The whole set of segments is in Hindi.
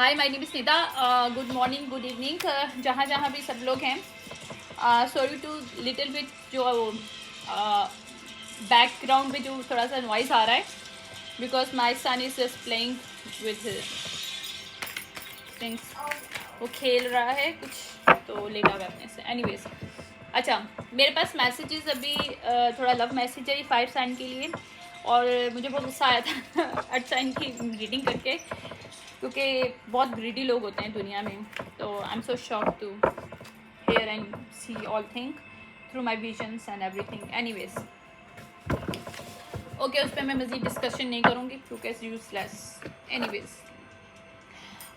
Hi, my name is Nida. Good morning, good evening, जहाँ जहाँ भी सब लोग हैं। सॉरी टू लिटिल बिट जो बैकग्राउंड में जो थोड़ा सा नॉइज़ आ रहा है, because my son is just playing with things. वो खेल रहा है कुछ, तो लेगा हुआ अपने से। एनीवेज, अच्छा, मेरे पास मैसेजेस अभी थोड़ा लव मैसेज है 5 साइन के लिए, और मुझे बहुत गुस्सा आया था 8 साइन की रीडिंग करके, क्योंकि बहुत ग्रीडी लोग होते हैं दुनिया में। तो I am so shock to hear and see all thing through my visions and everything. Anyways, okay, उस पर मैं मज़ीद डिस्कशन नहीं करूँगी क्योंकि इट्स यूजलेस। एनीवेज,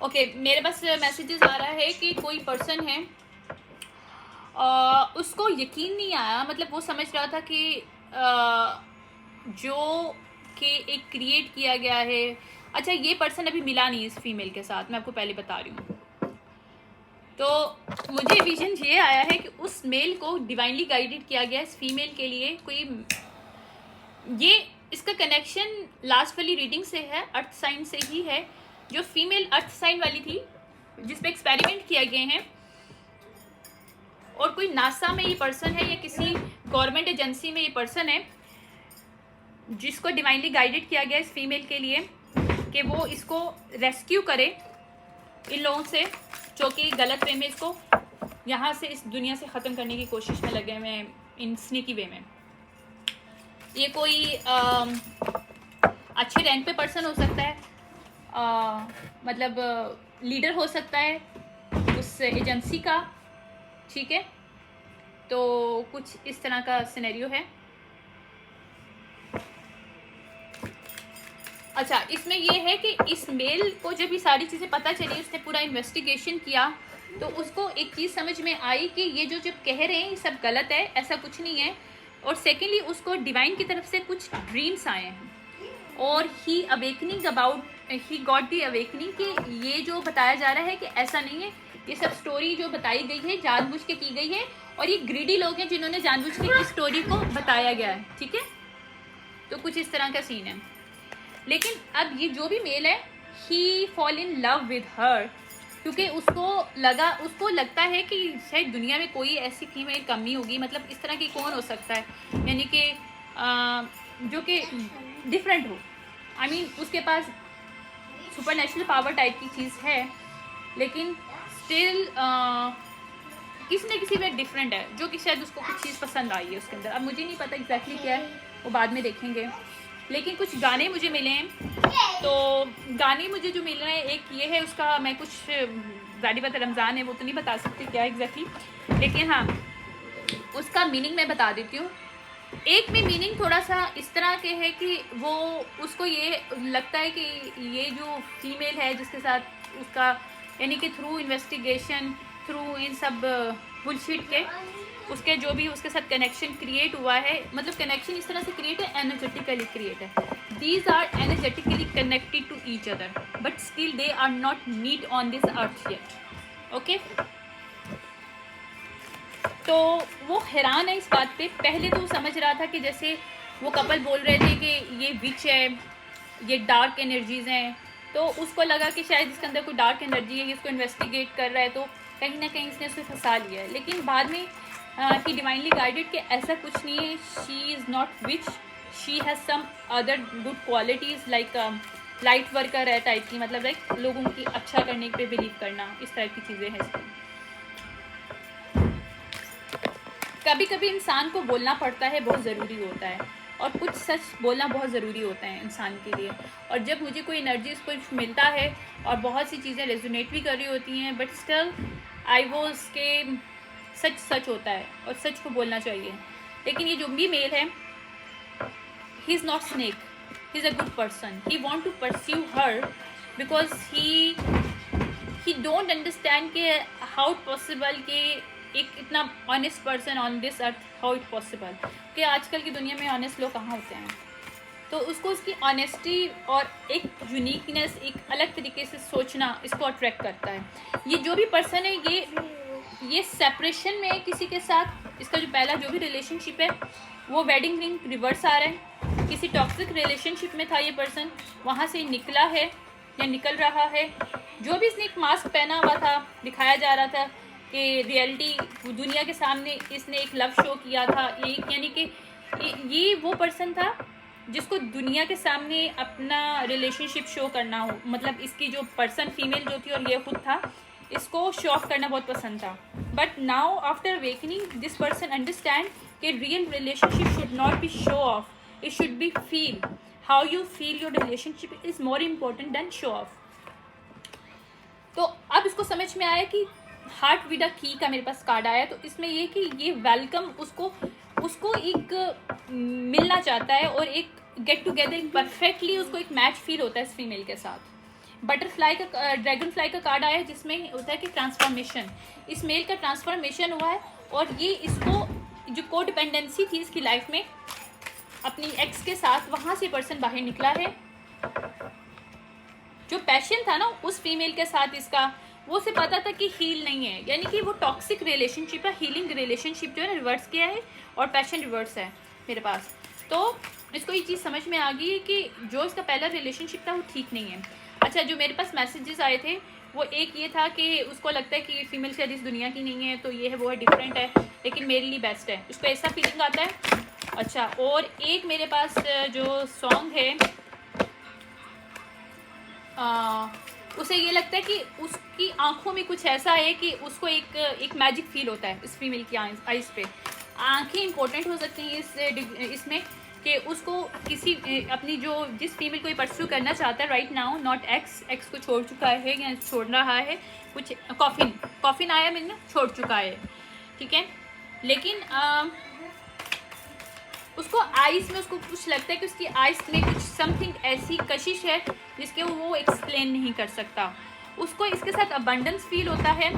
ओके, मेरे पास मैसेजेस आ रहा है कि कोई पर्सन है, उसको यकीन नहीं आया, मतलब वो समझ रहा था कि जो कि एक क्रिएट किया गया है। अच्छा, ये पर्सन अभी मिला नहीं इस फीमेल के साथ, मैं आपको पहले बता रही हूँ। तो मुझे विजन ये आया है कि उस मेल को डिवाइनली गाइडेड किया गया इस फीमेल के लिए। कोई ये इसका कनेक्शन लास्ट वाली रीडिंग से है, अर्थ साइन से ही है। जो फीमेल अर्थ साइन वाली थी, जिस पे एक्सपेरिमेंट किया गए हैं, और कोई नासा में ये पर्सन है या किसी गवर्नमेंट एजेंसी में ये पर्सन है जिसको डिवाइनली गाइडेड किया गया इस फीमेल के लिए कि वो इसको रेस्क्यू करे इन लोगों से जो कि गलत वे में इसको यहाँ से इस दुनिया से ख़त्म करने की कोशिश में लगे हुए हैं, इन स्नीकी वे में। ये कोई अच्छे रैंक पे पर्सन हो सकता है, मतलब लीडर हो सकता है उस एजेंसी का, ठीक है। तो कुछ इस तरह का सिनेरियो है। अच्छा, इसमें ये है कि इस मेल को जब ये सारी चीज़ें पता चली, उसने पूरा इन्वेस्टिगेशन किया, तो उसको एक चीज़ समझ में आई कि ये जो जब कह रहे हैं ये सब गलत है, ऐसा कुछ नहीं है। और सेकेंडली, उसको डिवाइन की तरफ से कुछ ड्रीम्स आए हैं, और he awakening about, he got the awakening कि ये जो बताया जा रहा है कि ऐसा नहीं है, ये सब स्टोरी जो बताई गई है जानबूझ के की गई है, और ये ग्रीडी लोग हैं जिन्होंने जानबूझ के इस स्टोरी को बताया गया है, ठीक है। तो कुछ इस तरह का सीन है। लेकिन अब ये जो भी मेल है, he fall in love with her, क्योंकि उसको लगता है कि शायद दुनिया में कोई ऐसी फीमेल कम नहीं होगी। मतलब इस तरह की कौन हो सकता है, यानी कि जो कि डिफरेंट हो। आई मीन, उसके पास सुपर नेचुरल पावर टाइप की चीज़ है, लेकिन स्टिल किसी न किसी में डिफरेंट है, जो कि शायद उसको कुछ चीज़ पसंद आई है उसके अंदर। अब मुझे नहीं पता एग्जैक्टली क्या है, वो बाद में देखेंगे। लेकिन कुछ गाने मुझे मिले हैं, तो गाने मुझे जो मिल रहे हैं, एक ये है, उसका मैं कुछ ज़ाहिर बात रमज़ान है, वो तो नहीं बता सकती क्या एग्जैक्टली, लेकिन हाँ, उसका मीनिंग मैं बता देती हूँ। एक में मीनिंग थोड़ा सा इस तरह के है कि वो उसको ये लगता है कि ये जो फीमेल है जिसके साथ उसका, यानी कि थ्रू इन्वेस्टिगेशन, थ्रू इन सब बुलशिट के, उसके जो भी उसके साथ कनेक्शन क्रिएट हुआ है, मतलब कनेक्शन इस तरह से क्रिएट है, एनर्जेटिकली क्रिएट है। These are energetically connected to each other, but still they are not meet on this earth yet, okay. तो वो हैरान है इस बात पे। पहले तो वो समझ रहा था कि जैसे वो कपल बोल रहे थे कि ये विच है, ये डार्क एनर्जीज हैं, तो उसको लगा कि शायद इसके अंदर कोई डार्क एनर्जी है, इसको इन्वेस्टिगेट कर रहा है, तो कहीं ना कहीं इसने उसे फंसा लिया है। लेकिन बाद में ही डिवाइनली गाइडेड कि ऐसा कुछ नहीं है, she is not witch, she has some other good qualities, like light worker है टाइप की, मतलब लाइक लोगों की अच्छा करने पे बिलीव करना, इस टाइप की चीज़ें हैं इसकी। कभी कभी इंसान को बोलना पड़ता है, बहुत ज़रूरी होता है, और कुछ सच बोलना बहुत ज़रूरी होता है इंसान के लिए। और जब मुझे कोई एनर्जी कुछ मिलता है और बहुत सी चीज़ें रेजोनेट भी कर रही होती हैं, बट स्टिल आई वो उसके सच सच होता है और सच को बोलना चाहिए। लेकिन ये जो भी मेल है, he is not snake, he is a good person, he want to pursue her because he don't understand के हाउ इट पॉसिबल कि एक इतना honest person on this earth, how it possible कि आजकल की दुनिया में ऑनेस्ट लोग कहाँ होते हैं। तो उसको उसकी ऑनेस्टी और एक यूनिकनेस, एक अलग तरीके से सोचना, इसको अट्रैक्ट करता है। ये जो भी पर्सन है, ये सेपरेशन में है किसी के साथ। इसका जो पहला जो भी रिलेशनशिप है, वो वेडिंग रिंग रिवर्स आ रहा है, किसी टॉक्सिक रिलेशनशिप में था ये पर्सन, वहाँ से निकला है या निकल रहा है, जो भी इसने एक मास्क पहना हुआ था, दिखाया जा रहा था कि रियलिटी दुनिया के सामने इसने एक लव शो किया था, एक यानी कि ये वो पर्सन था जिसको दुनिया के सामने अपना रिलेशनशिप शो करना हो, मतलब इसकी जो पर्सन फीमेल जो थी और ये खुद था, इसको शो ऑफ करना बहुत पसंद था. But now after awakening this person understand कि real relationship should not be show off, it should be feel. How you feel your relationship is more important than show off. तो अब इसको समझ में आया कि हार्ट विद अ की का मेरे पास कार्ड आया, तो इसमें ये कि ये वेलकम उसको एक मिलना चाहता है और एक गेट टुगेदर परफेक्टली उसको एक मैच फील होता है इस फीमेल के साथ. बटरफ्लाई का ड्रैगन फ्लाई का कार्ड आया जिसमें होता है कि ट्रांसफॉर्मेशन, इस मेल का ट्रांसफॉर्मेशन हुआ है और ये इसको जो को डिपेंडेंसी थी इसकी लाइफ में अपनी एक्स के साथ, वहाँ से पर्सन बाहर निकला है. जो पैशन था ना उस फीमेल के साथ इसका, वो से पता था कि हील नहीं है, यानी कि वो टॉक्सिक रिलेशनशिप है. हीलिंग रिलेशनशिप जो है ना रिवर्स किया है और पैशन रिवर्स है मेरे पास. तो इसको ये चीज़ समझ में आ गई है कि जो इसका पहला रिलेशनशिप था वो ठीक नहीं है. अच्छा, जो मेरे पास मैसेजेस आए थे वो एक ये था कि उसको लगता है कि फीमेल शायद इस दुनिया की नहीं है, तो ये है वो है डिफरेंट है, लेकिन मेरे लिए बेस्ट है, उसको ऐसा फीलिंग आता है. अच्छा, और एक मेरे पास जो सॉन्ग है उसे ये लगता है कि उसकी आंखों में कुछ ऐसा है कि उसको एक मैजिक फील होता है इस फीमेल की आइज़ पे. आंखें इंपॉर्टेंट हो सकती हैं इसमें कि उसको किसी अपनी जो जिस फीमेल को ये परस्यू करना चाहता है राइट नाउ, नॉट एक्स को छोड़ चुका है या छोड़ रहा है, कुछ कॉफिन आया मैंने छोड़ चुका है, ठीक है. लेकिन उसको आइज़ में उसको कुछ लगता है कि उसकी आइज़ में कुछ समथिंग ऐसी कशिश है जिसके वो एक्सप्लेन नहीं कर सकता. उसको इसके साथ अबंडेंस फील होता है,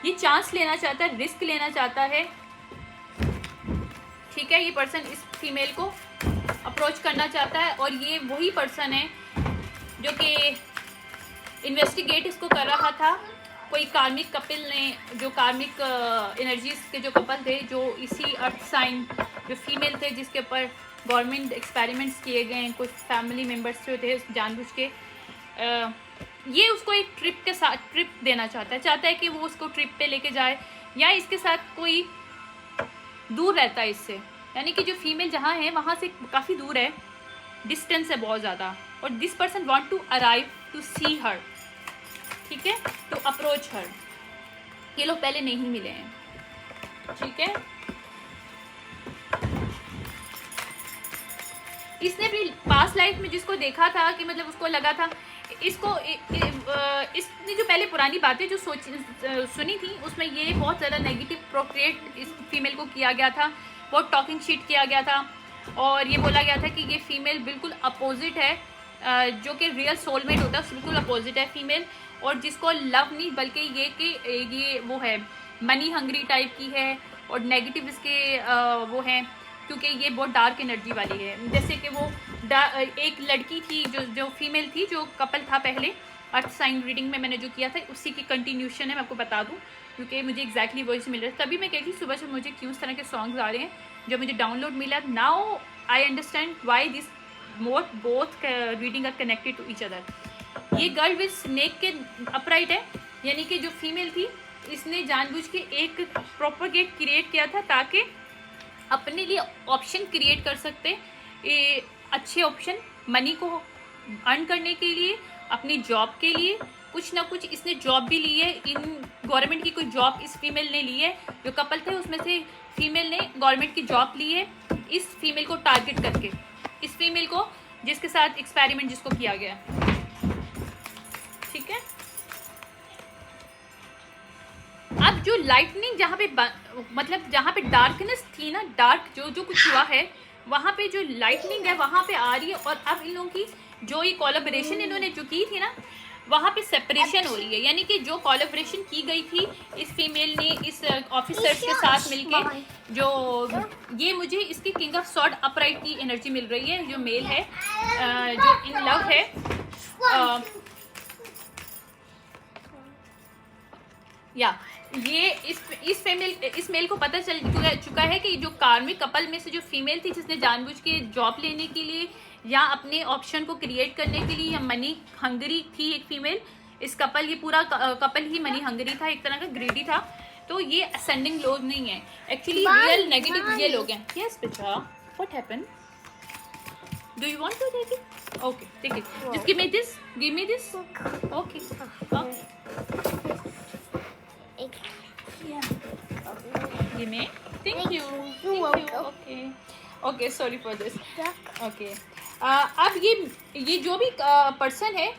ये चांस लेना चाहता है, रिस्क लेना चाहता है, ठीक है. ये पर्सन इस फीमेल को अप्रोच करना चाहता है और ये वही पर्सन है जो कि इन्वेस्टिगेट इसको कर रहा था. कोई कार्मिक कपल ने, जो कार्मिक एनर्जीज के जो कपल थे, जो इसी अर्थ साइन जो फीमेल थे जिसके ऊपर गवर्नमेंट एक्सपेरिमेंट्स किए गए हैं, कुछ फैमिली मेम्बर्स जो थे जानबूझ के, ये उसको एक ट्रिप के साथ ट्रिप देना चाहता है कि वो उसको ट्रिप पे लेके जाए, या इसके साथ कोई दूर रहता है इससे, यानी कि जो फीमेल जहाँ है वहाँ से काफ़ी दूर है, डिस्टेंस है बहुत ज़्यादा, और this person want to arrive to see her, ठीक है, टू अप्रोच हर. ये लोग पहले नहीं मिले हैं, ठीक है. इसने भी पास्ट लाइफ में जिसको देखा था कि मतलब उसको लगा था इसको इसने जो पहले पुरानी बातें जो सुनी थी उसमें ये बहुत ज़्यादा नेगेटिव प्रोक्रिएट इस फीमेल को किया गया था, बहुत टॉकिंग शीट किया गया था और ये बोला गया था कि ये फीमेल बिल्कुल अपोजिट है, जो कि रियल सोलमेट होता है उससे बिल्कुल अपोजिट है फीमेल, और जिसको लव नहीं बल्कि ये कि ये वो है मनी हंग्री टाइप की है और नेगेटिव इसके वो हैं, क्योंकि ये बहुत डार्क एनर्जी वाली है. जैसे कि वो एक लड़की थी जो फीमेल थी, जो कपल था पहले अर्थ साइन रीडिंग में मैंने जो किया था उसी की कंटिन्यूशन है, मैं आपको बता दूं क्योंकि मुझे एग्जैक्टली वॉइस मिल रहा है. तभी मैं कहती सुबह से मुझे क्यों इस तरह के सॉन्ग्स आ रहे हैं जो मुझे डाउनलोड मिला. Now I understand why this both reading are connected to each other. ये गर्ल विद स्नेक के अपराइट है, यानी कि जो फीमेल थी इसने जानबूझ के एक प्रोपगेट क्रिएट किया था ताकि अपने लिए ऑप्शन क्रिएट कर सकते, अच्छे ऑप्शन मनी को अर्न करने के लिए, अपनी जॉब के लिए. कुछ ना कुछ इसने जॉब भी ली है, इन गवर्नमेंट की कोई जॉब इस फीमेल ने ली है. जो कपल थे उसमें से फीमेल ने गवर्नमेंट की जॉब ली है इस फीमेल को टारगेट करके, इस फीमेल को जिसके साथ एक्सपेरिमेंट जिसको किया गया, ठीक है. अब जो लाइटनिंग जहाँ पे मतलब जहाँ पे डार्कनेस थी ना, डार्क जो कुछ हुआ है वहाँ पे जो लाइटनिंग है वहाँ पे आ रही है, और अब इन लोगों की जो ये कोलैबोरेशन इन्होंने जो की थी ना वहाँ पे सेपरेशन हो रही है. यानी कि जो कोलैबोरेशन की गई थी इस फीमेल ने इस ऑफिसर्स के साथ मिलके, जो ये मुझे इसकी किंग ऑफ सॉर्ड अपराइट की एनर्जी मिल रही है, जो मेल है जो इन लव है. या ये इस मेल को पता चल चुका है कि जो कार्मिक कपल में से जो फीमेल थी जिसने जानबूझ के जॉब लेने के लिए या अपने ऑप्शन को क्रिएट करने के लिए या मनी हंगरी थी एक फीमेल, इस कपल, ये पूरा कपल ही मनी हंगरी था, एक तरह का ग्रीडी था। तो ये असेंडिंग लोग नहीं है एक्चुअली, रियल नेगेटिव ये लोग हैं। यस बेटा, what happened, do you want to take it? Okay take it, just give me this, give me this. Okay give me, thank you, okay okay, sorry for this. Okay अब ये जो भी पर्सन है,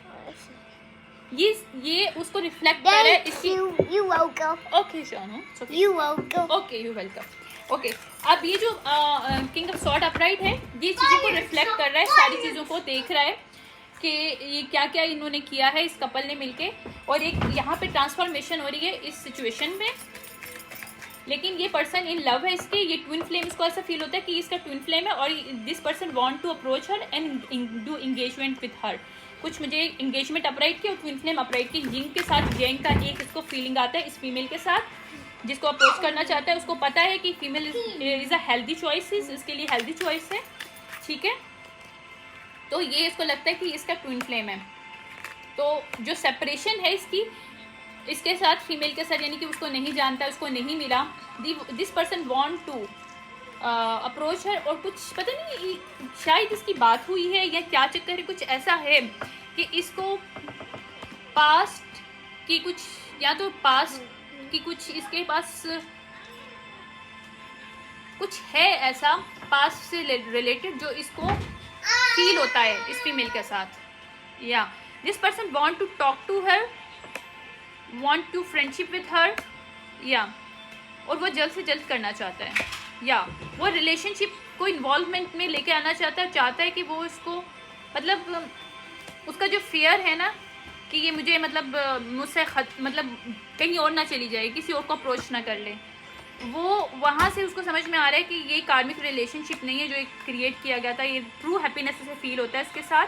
ये उसको रिफ्लेक्ट कर रहा है इसकी। You welcome. Okay Shanu, You welcome. Okay you welcome. Okay अब ये जो किंग ऑफ सॉर्ड अपराइट है, ये चीज़ों को रिफ्लेक्ट कर रहा है, सारी चीज़ों को देख रहा है कि ये क्या क्या इन्होंने किया है इस कपल ने मिलके, और एक यहाँ पे ट्रांसफॉर्मेशन हो रही है इस सिचुएशन में। लेकिन ये पर्सन इन लव है इसके, ये ट्विन फ्लेम, इसको ऐसा फील होता है कि इसका ट्विन फ्लेम है, और this person want to approach her and do engagement with her. कुछ मुझे एंगेजमेंट अपराइट की और ट्विन फ्लेम अपराइट की जिंग के साथ, जेंग का एक इसको फीलिंग आता है इस फीमेल के साथ, जिसको अप्रोच करना चाहता है। उसको पता है कि female is a healthy choice, इसके लिए हेल्दी चॉइस है, ठीक है। तो ये इसको लगता है कि इसका ट्विन फ्लेम है। तो जो सेपरेशन है इसकी, इसके साथ फीमेल के साथ, यानी कि उसको नहीं जानता, उसको नहीं मिला, this person want to approach है, और कुछ पता नहीं शायद इसकी बात हुई है या क्या चक्कर है, कुछ ऐसा है कि इसको पास्ट की कुछ, या तो पास्ट की कुछ इसके पास कुछ है ऐसा पास्ट से रिलेटेड जो इसको फील होता है इस फीमेल के साथ। या this person want to talk to her, want to friendship with her, या और वो जल्द से जल्द करना चाहता है, या वो रिलेशनशिप को इन्वॉल्वमेंट में लेके आना चाहता है कि वो इसको, मतलब उसका जो फियर है ना कि ये मुझे मतलब मुझसे मतलब कहीं और ना चली जाए, किसी और को अप्रोच ना कर ले, वो वहाँ से उसको समझ में आ रहा है कि ये कार्मिक रिलेशनशिप नहीं है जो एक क्रिएट किया गया था, ये ट्रू हैप्पीनेस से फील होता है इसके साथ।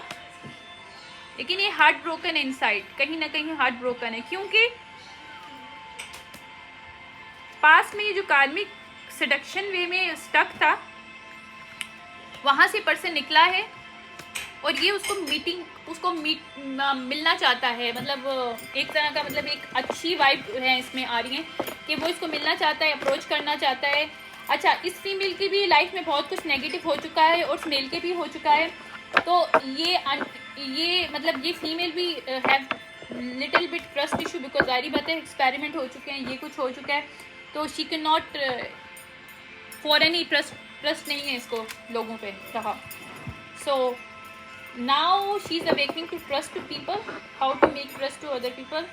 लेकिन ये हार्ट ब्रोकन है इनसाइड, कहीं ना कहीं हार्ट ब्रोकन है, क्योंकि पास में ये जो कार्मिक सेडक्शन वे में स्टक था, वहाँ से पर्सन निकला है, और ये उसको मिलना चाहता है, मतलब एक तरह का, मतलब एक अच्छी वाइब है इसमें आ रही है कि वो इसको मिलना चाहता है, अप्रोच करना चाहता है। अच्छा, इस फीमेल की भी लाइफ में बहुत कुछ नेगेटिव हो चुका है और इस मेल के भी हो चुका है, तो ये मतलब ये फीमेल भी have little bit trust issue, because जारी बात है एक्सपेरिमेंट हो चुके हैं, ये कुछ हो चुका है, तो she can not for any trust नहीं है इसको लोगों पे रहा। So now she is awakening to trust to people, how to make trust to other people,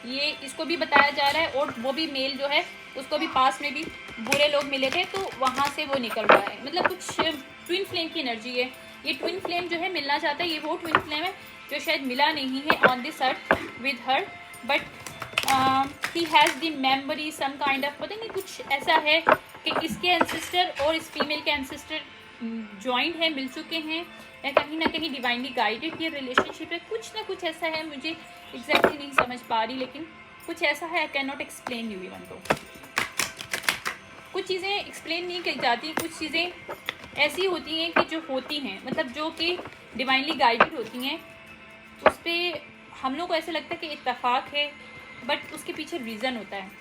ये इसको भी बताया जा रहा है। और वो भी मेल जो है उसको भी पास में भी बुरे लोग मिले थे, तो वहाँ से वो निकल रहा है, मतलब कुछ ट्विन फ्लेम की एनर्जी है। ये ट्विन फ्लेम जो है मिलना चाहता है, ये वो ट्विन फ्लेम है जो शायद मिला नहीं है on this earth with her, but he has the memory some kind of, पता नहीं कुछ ऐसा है कि इसके एंसेस्टर और इस फीमेल के एंसेस्टर जॉइंट है, मिल चुके हैं, या कहीं ना कहीं डिवाइनली गाइडेड ये रिलेशनशिप है, कुछ ना कुछ ऐसा है, मुझे एग्जैक्टली नहीं समझ पा रही, लेकिन कुछ ऐसा है। I can not explain you even, तो कुछ चीज़ें एक्सप्लेन नहीं की जाती, कुछ चीज़ें ऐसी होती हैं कि जो होती हैं, मतलब जो कि डिवाइनली गाइडेड होती हैं, उस पर हम लोग को ऐसा लगता है कि इत्तेफाक है, बट उसके पीछे रीज़न होता है।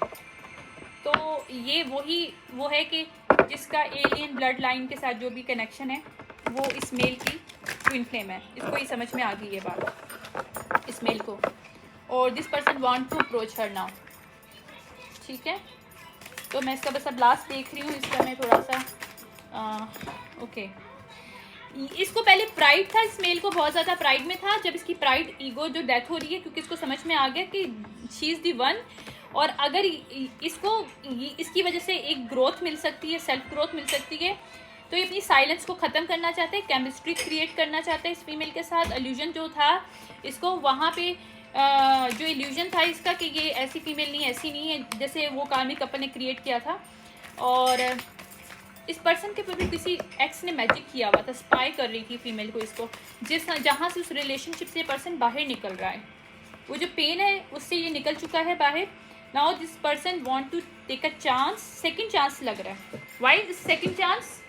तो ये वो है कि जिसका एलियन ब्लड लाइन के साथ जो भी कनेक्शन है वो इस मेल की ट्विन फ्लेम है, इसको ही समझ में आ गई ये बात इस मेल को, और this person want to approach her now, ठीक है। तो मैं इसका बस अब लास्ट देख रही हूँ, इसका मैं थोड़ा सा ओके। इसको पहले प्राइड था, इस मेल को बहुत ज़्यादा प्राइड में था, जब इसकी प्राइड ईगो जो डेथ हो रही है, क्योंकि इसको समझ में आ गया कि शी इज़ दी वन, और अगर इसको इसकी वजह से एक ग्रोथ मिल सकती है, सेल्फ ग्रोथ मिल सकती है, तो ये अपनी साइलेंस को ख़त्म करना चाहते हैं, केमिस्ट्री क्रिएट करना चाहते हैं इस फीमेल के साथ। इल्यूजन जो था इसको वहाँ पे जो इल्यूजन था इसका कि ये ऐसी फीमेल नहीं, ऐसी नहीं है जैसे वो कार्मिक कपल ने क्रिएट किया था, और इस पर्सन के ऊपर भी किसी एक्स ने मैजिक किया हुआ था, स्पाई कर रही थी फीमेल को, इसको जहाँ से उस रिलेशनशिप से पर्सन बाहर निकल रहा है, वो जो पेन है उससे ये निकल चुका है बाहर। Now this person want to take a chance, second chance लग रहा है। Why this second chance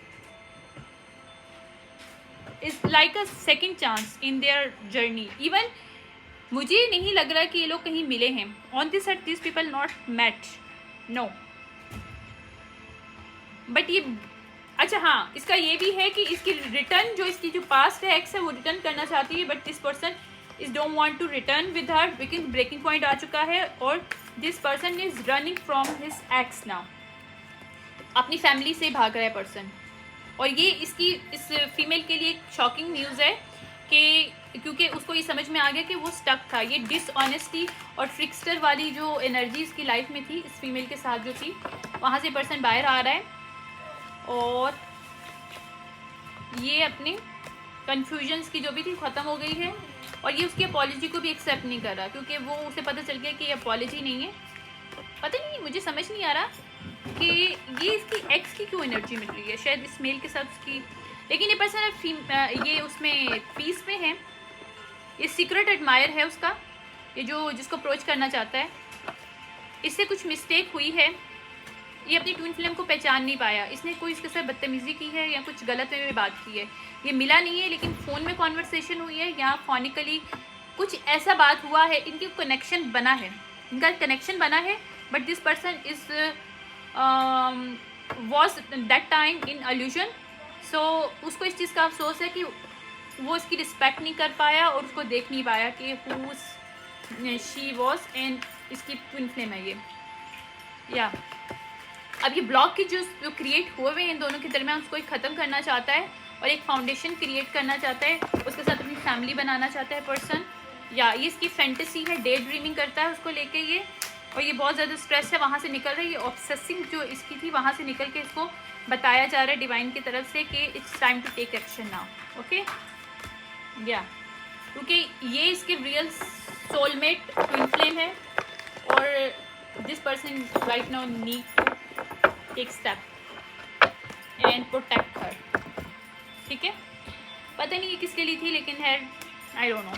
is like a second chance in their journey, even मुझे नहीं लग रहा कि ये लोग कहीं मिले हैं. On this set this people not met, no. But ये अच्छा हाँ, इसका ये भी है कि इसकी रिटर्न जो इसकी जो पास्ट है एक्स है वो रिटर्न करना चाहती है, but this person is don't want to return with her, because breaking point आ चुका है और this person is running from his ex now. अपनी फैमिली से भाग रहा है पर्सन. और ये इसकी इस फीमेल के लिए शॉकिंग न्यूज़ है कि क्योंकि उसको ये समझ में आ गया कि वो स्टक था. ये डिसऑनेस्टी और फ्रिक्स्टर वाली जो एनर्जी इसकी लाइफ में थी इस फीमेल के साथ जो थी, वहाँ से पर्सन बाहर आ रहा है और ये अपने कन्फ्यूजन्स की जो भी थी ख़त्म हो गई है. और ये उसकी अपॉलॉजी को भी एक्सेप्ट नहीं कर रहा क्योंकि वो उसे पता चल गया कि ये अपॉलॉजी नहीं है. पता नहीं, मुझे समझ नहीं आ रहा कि ये इसकी एक्स की क्यों एनर्जी मिल रही है. शायद इस मेल के साथ उसकी, लेकिन ये पर्सन ये उसमें पीस में है. ये सीक्रेट एडमायर है उसका, ये जो जिसको अप्रोच करना चाहता है. इससे कुछ मिस्टेक हुई है, ये अपनी ट्विन फ्लेम को पहचान नहीं पाया. इसने कोई इसके साथ बदतमीज़ी की है या कुछ गलत वे में बात की है. ये मिला नहीं है लेकिन फ़ोन में कॉन्वर्सेशन हुई है या फोनिकली कुछ ऐसा बात हुआ है. इनकी कनेक्शन बना है, इनका कनेक्शन बना है. But this person is was that time in illusion. So उसको इस चीज़ का अफसोस है कि वो इसकी रिस्पेक्ट नहीं कर पाया और उसको देख नहीं पाया कि हु शी वॉज एंड इसकी ट्विन फ्लेम है ये. या अब ये ब्लॉक के जो क्रिएट हुए हुए हैं इन दोनों के दरमियान उसको एक ख़त्म करना चाहता है और एक फाउंडेशन क्रिएट करना चाहता है. उसके साथ अपनी फैमिली बनाना चाहता है पर्सन. या ये इसकी फैंटेसी है, डे ड्रीमिंग करता है उसको लेके ये. और ये बहुत ज़्यादा स्ट्रेस है, वहाँ से निकल रही है. ऑब्सेसिंग जो इसकी थी वहाँ से निकल के इसको बताया जा रहा है डिवाइन की तरफ से कि it's time to take action now. Okay या क्योंकि ये इसके रियल सोलमेट ट्विन फ्लेम है और this person right now need to take step and protect her. ठीक है, पता नहीं ये किसके लिए थी लेकिन है, आई डोंट नो.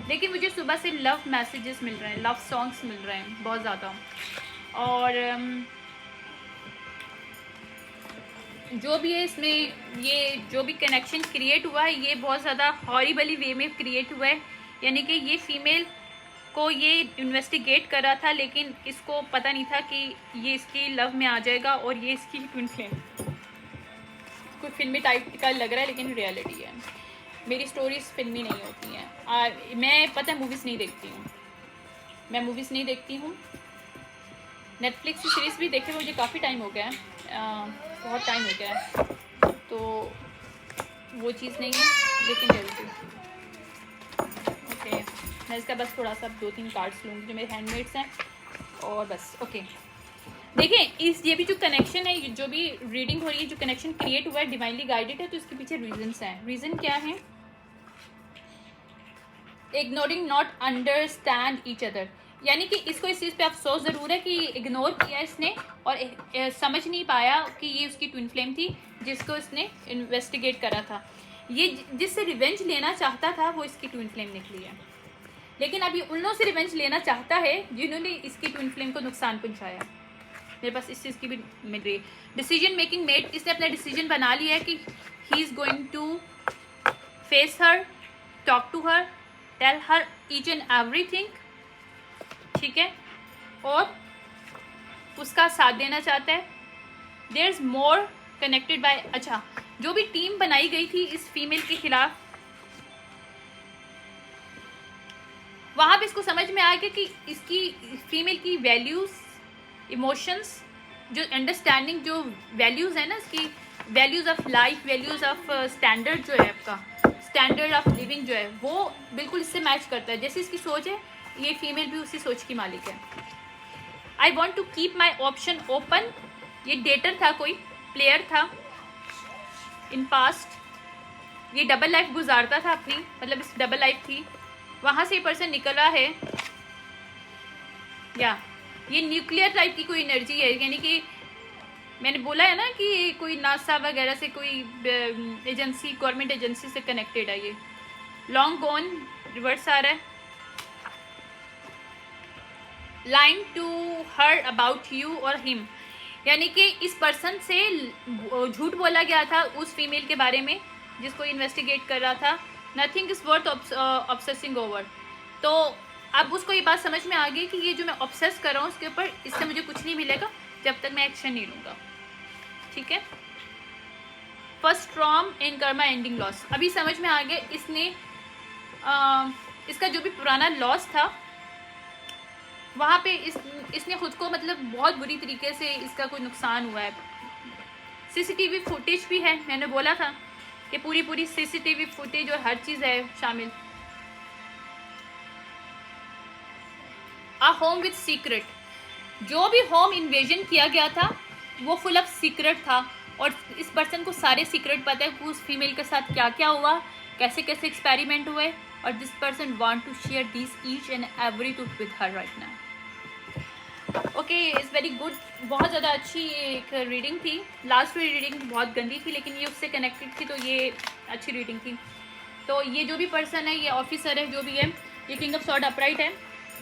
लेकिन मुझे सुबह से लव मैसेजेस मिल रहे हैं, लव सॉन्ग्स मिल रहे हैं बहुत ज़्यादा. और जो भी है इसमें ये जो भी कनेक्शन क्रिएट हुआ है ये बहुत ज़्यादा हॉरिबली वे में क्रिएट हुआ है. यानी कि ये फीमेल को ये इन्वेस्टिगेट कर रहा था लेकिन इसको पता नहीं था कि ये इसकी लव में आ जाएगा और ये इसकी ट्विन फ्लेम. कोई फिल्मी टाइप का लग रहा है लेकिन रियलिटी है. मेरी स्टोरीज फिल्मी नहीं होती हैं. मैं पता है मूवीज़ नहीं देखती हूँ, मैं मूवीज़ नहीं देखती हूँ. नेटफ्लिक्स की सीरीज़ भी देखे मुझे काफ़ी टाइम हो गया है, बहुत टाइम हो गया है, तो वो चीज़ नहीं है. लेकिन जल्दी ओके, मैं इसका बस थोड़ा सा 2-3 कार्ड्स लूँगी जो मेरे हैंडमेड्स हैं और बस. ओके देखें, इस ये भी जो कनेक्शन है, जो भी रीडिंग हो रही है, जो कनेक्शन क्रिएट हुआ है डिवाइनली गाइडेड है, तो इसके पीछे रीजंस हैं. रीज़न क्या है? Ignoring not understand each other. यानी कि इसको इस चीज़ पे अफसोस ज़रूर है कि इग्नोर किया इसने और समझ नहीं पाया कि ये उसकी ट्विन फ्लेम थी जिसको इसने इन्वेस्टिगेट करा था. ये जिससे रिवेंज लेना चाहता था वो इसकी ट्विन फ्लेम निकली है. लेकिन अब ये उन लोगों से रिवेंज लेना चाहता है जिन्होंने इसकी ट्विन फ्लेम को नुकसान पहुँचाया. मेरे पास इस चीज़ की भी मिल रही है. डिसीजन मेकिंग मेड, इसने अपना डिसीजन बना लिया है कि he is going to face her, talk to her, tell her each and everything. ठीक है, और उसका साथ देना चाहता है. There is more connected by. अच्छा, जो भी टीम बनाई गई थी इस फीमेल के खिलाफ, वहाँ पे इसको समझ में आ गया कि इसकी फीमेल की वैल्यूज़, इमोशंस, जो अंडरस्टैंडिंग, जो वैल्यूज़ है ना इसकी, values of life, values of standard जो है आपका, स्टैंडर्ड ऑफ लिविंग जो है वो बिल्कुल इससे मैच करता है. जैसे इसकी सोच है ये फीमेल भी उसी सोच की मालिक है. I want to keep my option open. ये डेटर था, कोई प्लेयर था इन पास्ट. ये डबल लाइफ गुजारता था अपनी, मतलब इस डबल लाइफ थी, वहाँ से ये पर्सन निकला है. या ये न्यूक्लियर टाइप की कोई एनर्जी है. यानी कि मैंने बोला है ना कि कोई नासा वगैरह से, कोई एजेंसी, गवर्नमेंट एजेंसी से कनेक्टेड है. ये लॉन्ग गॉन रिवर्स आ रहा है. Line to her about you और हिम. यानी कि इस पर्सन से झूठ बोला गया था उस फीमेल के बारे में जिसको इन्वेस्टिगेट कर रहा था, nothing is worth obsessing over. तो अब उसको ये बात समझ में आ गई कि ये जो मैं ऑब्सेस कर रहा हूँ उसके ऊपर, इससे मुझे कुछ नहीं मिलेगा जब तक मैं एक्शन नहीं लूँगा। ठीक है। फर्स्ट ट्रॉम इन कर्मा एंडिंग लॉस, अभी समझ में आ गया इसने इसका जो भी पुराना लॉस था वहाँ पे इसने खुद को मतलब बहुत बुरी तरीके से इसका कोई नुकसान हुआ है। सीसीटीवी फुटेज भी है, मैंने बोला था कि पूरी सीसीटीवी फुटेज और हर चीज़ है शामिल। अ होम विद सीक्रेट, जो भी होम इन्वेजन किया गया था वो फुल ऑफ सीक्रेट था और इस पर्सन को सारे सीक्रेट पता है कि उस फीमेल के साथ क्या क्या हुआ, कैसे कैसे एक्सपेरिमेंट हुए, और this person want to share this each and every truth with her right now. Okay, is very good. बहुत ज़्यादा अच्छी एक रीडिंग थी। लास्ट रीडिंग बहुत गंदी थी लेकिन ये उससे कनेक्टेड थी, तो ये अच्छी रीडिंग थी। तो ये जो भी पर्सन है, ये ऑफिसर है जो भी है, ये किंग ऑफ सॉर्ड अपराइट है,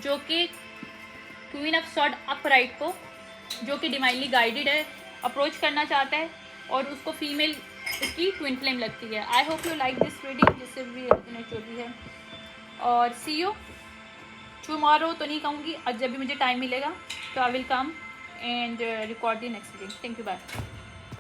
जो कि क्वीन ऑफ सॉर्ड अपराइट को, जो कि डिवाइनली गाइडेड है, अप्रोच करना चाहता है और उसको फीमेल उसकी ट्विन फ्लेम लगती है। I hope you like this reading, जिससे भी जो भी है। और सी यू टुमारो तो नहीं कहूँगी, आज जब भी मुझे टाइम मिलेगा तो I will come and record the next reading. Thank you, bye.